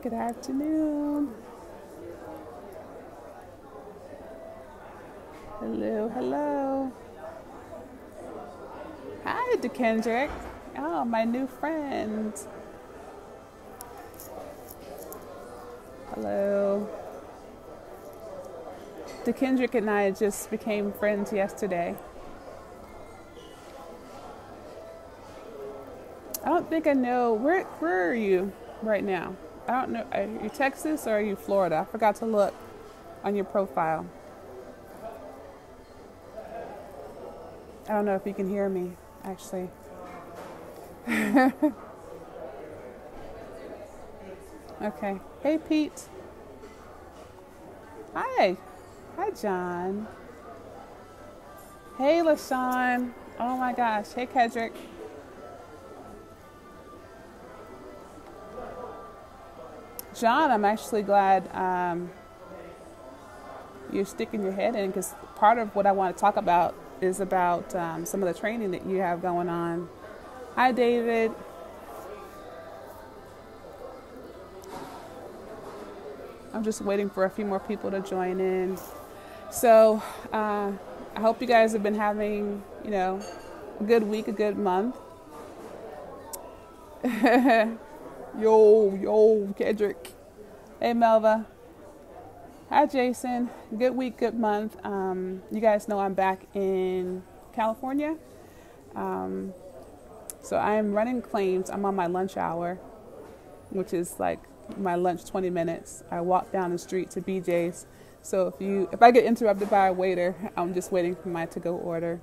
Good afternoon. Hello, hello. Hi, DeKendrick. Oh, my new friend. Hello. DeKendrick and I just became friends yesterday. I don't think I know. Where are you right now? I don't know. Are you Texas or are you Florida? I forgot to look on your profile. I don't know if you can hear me, actually. Okay. Hey, Pete. Hi. Hi, John. Hey, LaShawn. Oh my gosh. Hey, Kedrick. John, I'm actually glad you're sticking your head in, because part of what I want to talk about is about some of the training that you have going on. Hi, David. I'm just waiting for a few more people to join in. So I hope you guys have been having, a good week, a good month. Yo, Kedrick. Hey, Melva. Hi, Jason. Good week, good month. You guys know I'm back in California. So I'm running claims. I'm on my lunch hour, which is like my lunch 20 minutes. I walk down the street to BJ's. So if I get interrupted by a waiter, I'm just waiting for my to-go order.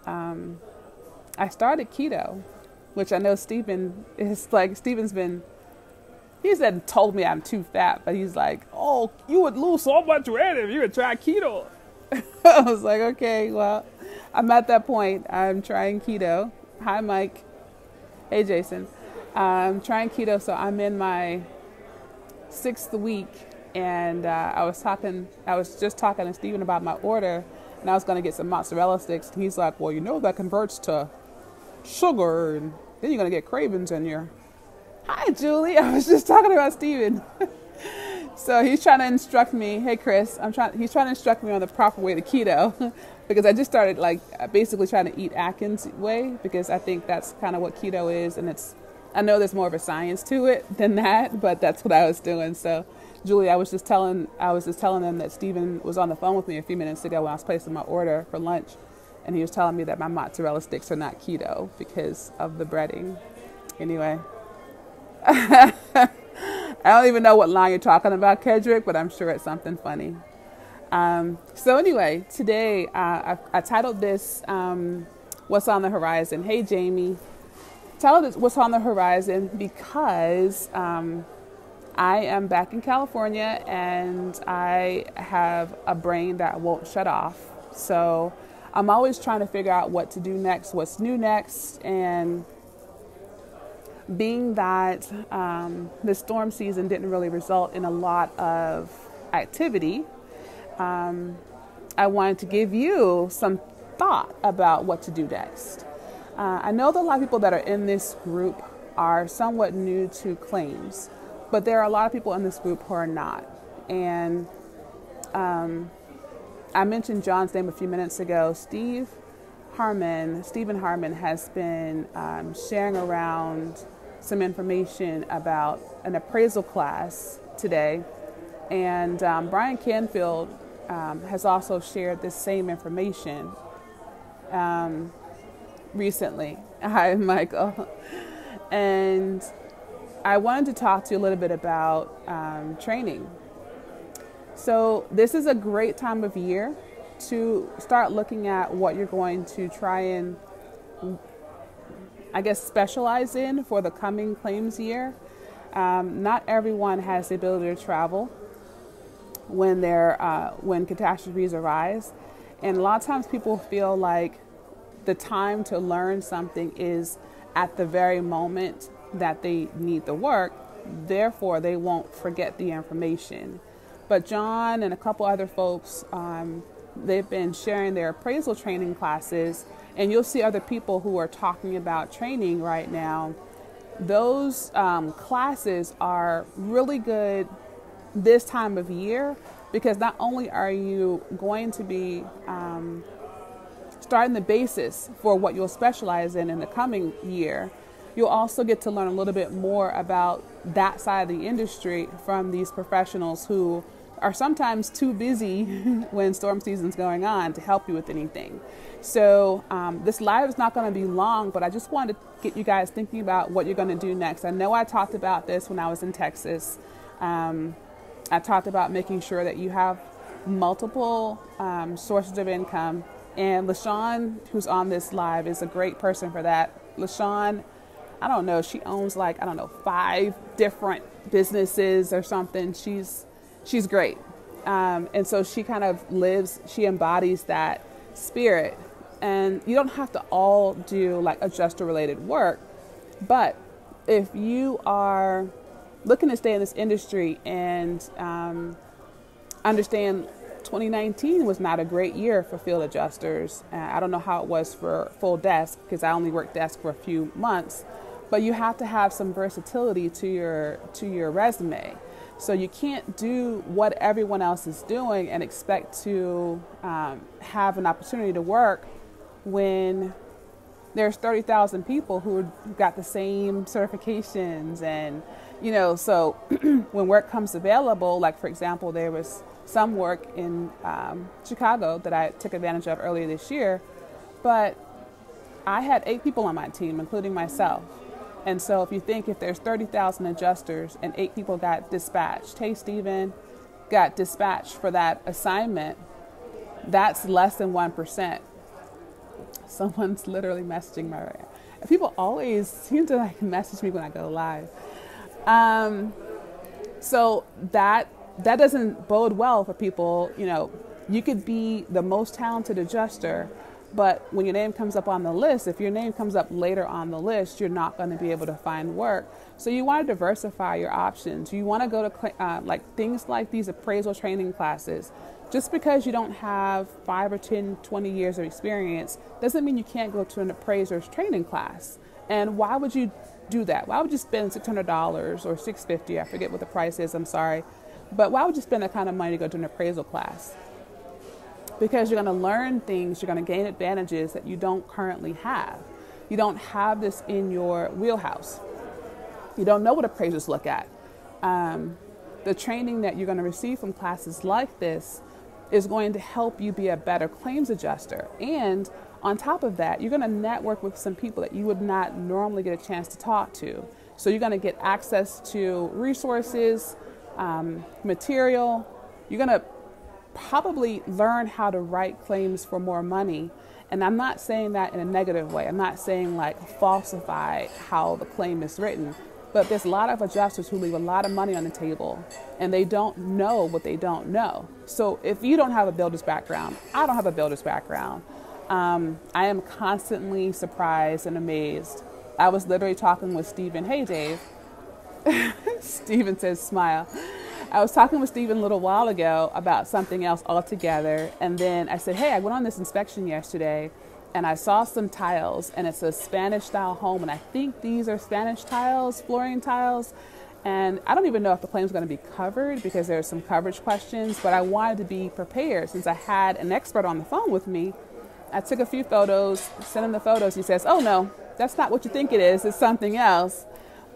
I started keto, which I know Steven's been, told me I'm too fat, but he's like, oh, you would lose so much weight if you would try keto. I was like, okay, well, I'm at that point. I'm trying keto. Hi, Mike. Hey, Jason. I'm trying keto, so I'm in my 6th week, and I was just talking to Steven about my order, and I was going to get some mozzarella sticks, and he's like, well, that converts to sugar, and then you're going to get cravings in your... Hi, Julie. I was just talking about Steven. So he's trying to instruct me. Hey, Chris. He's trying to instruct me on the proper way to keto because I just started basically trying to eat Atkins way, because I think that's kind of what keto is. And I know there's more of a science to it than that, but that's what I was doing. So Julie, I was just telling them that Steven was on the phone with me a few minutes ago when I was placing my order for lunch. And he was telling me that my mozzarella sticks are not keto because of the breading. Anyway. I don't even know what line you're talking about, Kedrick, but I'm sure it's something funny. So anyway, today I titled this What's on the Horizon. Hey, Jamie. Titled it What's on the Horizon because I am back in California and I have a brain that won't shut off. So I'm always trying to figure out what to do next, what's new next, and being that the storm season didn't really result in a lot of activity, I wanted to give you some thought about what to do next. I know that a lot of people that are in this group are somewhat new to claims, but there are a lot of people in this group who are not. And I mentioned John's name a few minutes ago. Stephen Harmon has been sharing around some information about an appraisal class today. And Brian Canfield has also shared this same information recently. Hi, Michael. And I wanted to talk to you a little bit about training. So this is a great time of year to start looking at what you're going to try and, specialize in for the coming claims year. Not everyone has the ability to travel when catastrophes arise. And a lot of times people feel like the time to learn something is at the very moment that they need the work. Therefore, they won't forget the information. But John and a couple other folks, they've been sharing their appraisal training classes, and you'll see other people who are talking about training right now those classes are really good this time of year, because not only are you going to be starting the basis for what you'll specialize in the coming year, you'll also get to learn a little bit more about that side of the industry from these professionals who are sometimes too busy when storm season's going on to help you with anything. So this live is not going to be long, but I just wanted to get you guys thinking about what you're going to do next. I know I talked about this when I was in Texas. I talked about making sure that you have multiple sources of income. And LaShawn, who's on this live, is a great person for that. LaShawn, I don't know, she owns 5 different businesses or something. She's great. And so she kind of she embodies that spirit. And you don't have to all do adjuster related work, but if you are looking to stay in this industry and understand 2019 was not a great year for field adjusters. I don't know how it was for full desk, because I only worked desk for a few months, but you have to have some versatility to your resume. So you can't do what everyone else is doing and expect to have an opportunity to work when there's 30,000 people who got the same certifications. And, so when work comes available, for example, there was some work in Chicago that I took advantage of earlier this year, but I had 8 people on my team, including myself. And so if you think if there's 30,000 adjusters and 8 people got dispatched, hey, Stephen, got dispatched for that assignment, that's less than 1%. Someone's literally messaging my right. People always seem to message me when I go live. So that doesn't bode well for people. You could be the most talented adjuster, but when your name comes up on the list, if your name comes up later on the list, you're not going to be able to find work. So you want to diversify your options. You want to go to things like these appraisal training classes. Just because you don't have 5 or 10, 20 years of experience doesn't mean you can't go to an appraiser's training class. And why would you do that? Why would you spend $600 or $650? I forget what the price is, I'm sorry. But why would you spend that kind of money to go to an appraisal class? Because you're going to learn things, you're going to gain advantages that you don't currently have. You don't have this in your wheelhouse. You don't know what appraisers look at. The training that you're going to receive from classes like this is going to help you be a better claims adjuster. And on top of that, you're going to network with some people that you would not normally get a chance to talk to. So you're going to get access to resources, material. You're going to probably learn how to write claims for more money. And I'm not saying that in a negative way. I'm not saying falsify how the claim is written. But there's a lot of adjusters who leave a lot of money on the table and they don't know what they don't know. So if you don't have a builder's background, I don't have a builder's background. I am constantly surprised and amazed. I was literally talking with Stephen. Hey, Dave. Stephen says, smile. I was talking with Stephen a little while ago about something else altogether. And then I said, hey, I went on this inspection yesterday and I saw some tiles, and it's a Spanish style home. And I think these are Spanish tiles, flooring tiles. And I don't even know if the claim is going to be covered because there's some coverage questions, but I wanted to be prepared since I had an expert on the phone with me. I took a few photos, sent him the photos. He says, oh no, that's not what you think it is. It's something else.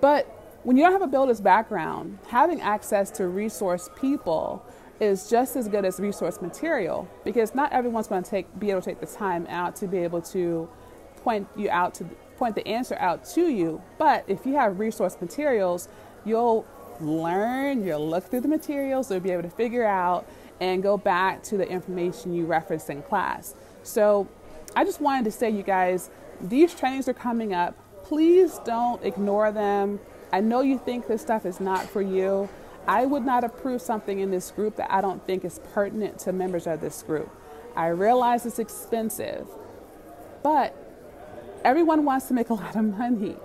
But when you don't have a builder's background, having access to resource people is just as good as resource material, because not everyone's going to be able to take the time out to be able to point the answer out to you. But if you have resource materials, you'll learn, you'll look through the materials, you'll be able to figure out and go back to the information you referenced in class. So I just wanted to say, you guys, these trainings are coming up. Please don't ignore them. I know you think this stuff is not for you. I would not approve something in this group that I don't think is pertinent to members of this group. I realize it's expensive, but everyone wants to make a lot of money.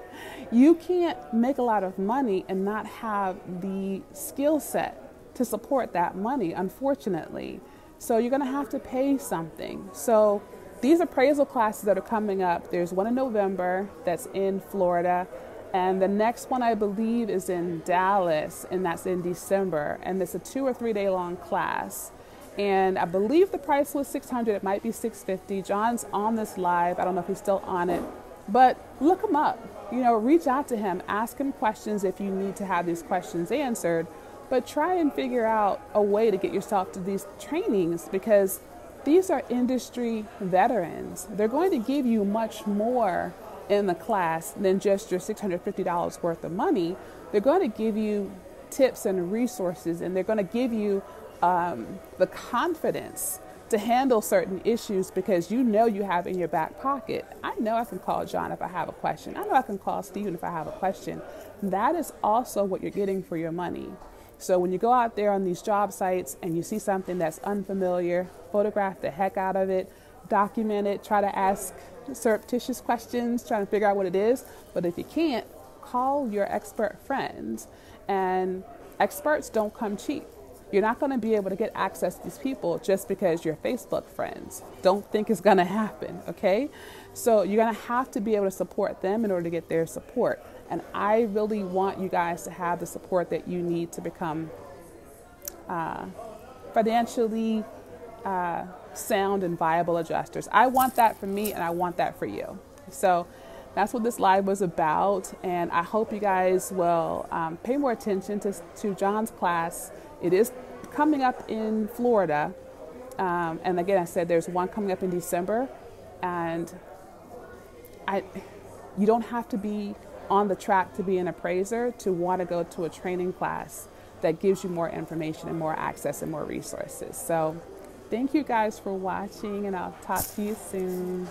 You can't make a lot of money and not have the skill set to support that money, unfortunately. So you're going to have to pay something. So these appraisal classes that are coming up, there's one in November that's in Florida. And the next one I believe is in Dallas, and that's in December. And it's a 2 or 3 day long class. And I believe the price was $600. It might be $650. John's on this live. I don't know if he's still on it, but look him up. You know, reach out to him, ask him questions if you need to have these questions answered, but try and figure out a way to get yourself to these trainings, because these are industry veterans. They're going to give you much more in the class than just your $650 worth of money. They're going to give you tips and resources, and they're going to give you the confidence to handle certain issues, because you know you have in your back pocket. I know I can call John if I have a question. I know I can call Stephen if I have a question. That is also what you're getting for your money. So when you go out there on these job sites and you see something that's unfamiliar, photograph the heck out of it, document it, try to ask surreptitious questions, trying to figure out what it is. But if you can't, call your expert friends. And experts don't come cheap. You're not going to be able to get access to these people just because you're Facebook friends. Don't think it's going to happen, okay? So you're going to have to be able to support them in order to get their support. And I really want you guys to have the support that you need to become financially sound and viable adjusters. I want that for me, and I want that for you. So that's what this live was about. And I hope you guys will pay more attention to John's class. It is coming up in Florida. And again, I said there's one coming up in December. And you don't have to be on the track to be an appraiser to want to go to a training class that gives you more information and more access and more resources. So thank you guys for watching, and I'll talk to you soon.